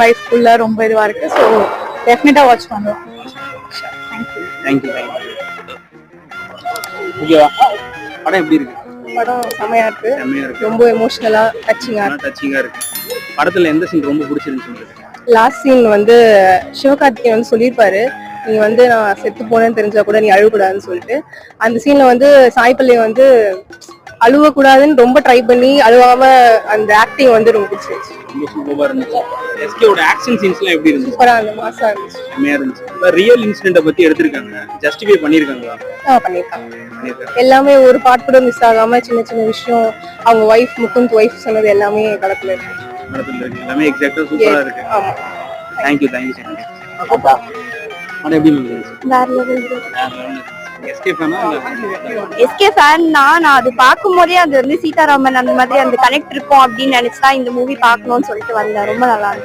Life ஃபுல்லா ரொம்ப இதுவா இருக்கு. ஸோ டெஃபினட்டா வாட்ச் பண்ணுவோம். தேங்க்யூ. ஓகேவா? படம் எப்படி இருக்கு? படம் செமையா இருக்கு. ரொம்ப எமோஷனலா டச்சிங்கா இருக்கு. படத்துல எந்த சீன் ரொம்ப பிடிச்சிருந்துச்சு உங்களுக்கு? லாஸ்ட் சீன் வந்து சிவகார்த்திகேயன் வந்து சொல்லியிருப்பாரு, நீ வந்து நான் செத்து போனேன்னு தெரிஞ்சா கூட நீ அழுகக்கூடாதுன்னு சொல்லிட்டு. அந்த சீன்ல வந்து சாய் பல்லவி வந்து அழுவக்கூடாதுன்னு ரொம்ப ட்ரை பண்ணி அழுவாம அந்த ஆக்டிங் வந்து ரொம்ப பிடிச்சிருந்துச்சு. ரொம்ப சூப்பரா இருந்துச்சு. எஸ்கேவோட ஆக்ஷன் சீன்ஸ்லாம் எப்படி இருந்துச்சு? சூப்பரா இருந்துச்சு, மாசா இருந்துச்சு. செமையா இருந்துச்சு. ரியல் இன்சிடென்ட்ட பத்தி எடுத்திருக்காங்க. ஜஸ்டிஃபை பண்ணிருக்காங்களா? பண்ணிருக்காங்க. எல்லாமே ஒரு பார்ட் கூட மிஸ் ஆகாம சின்ன சின்ன விஷயம் அவங்க வைஃப் முகுந்த் வைஃப் சொன்னது எல்லாமே படத்துல இருக்கு. எல்லாமே எக்ஸாக்ட்டா சூப்பரா இருக்கு. ஆமா. தேங்க்யூ. அப்பா படம் எப்படி இருந்துச்சு? வேற லெவல். எஸ்கே ஃபேன் நான் அது பார்க்கும்போதே அது வந்து சீதாராமன் அந்த மாதிரி அந்த கனெக்ட் இருக்கும் அப்படின்னு நினைச்சுதான் இந்த மூவி பார்க்கணும்னு சொல்லிட்டு வந்தேன். ரொம்ப நல்லா இருக்கு.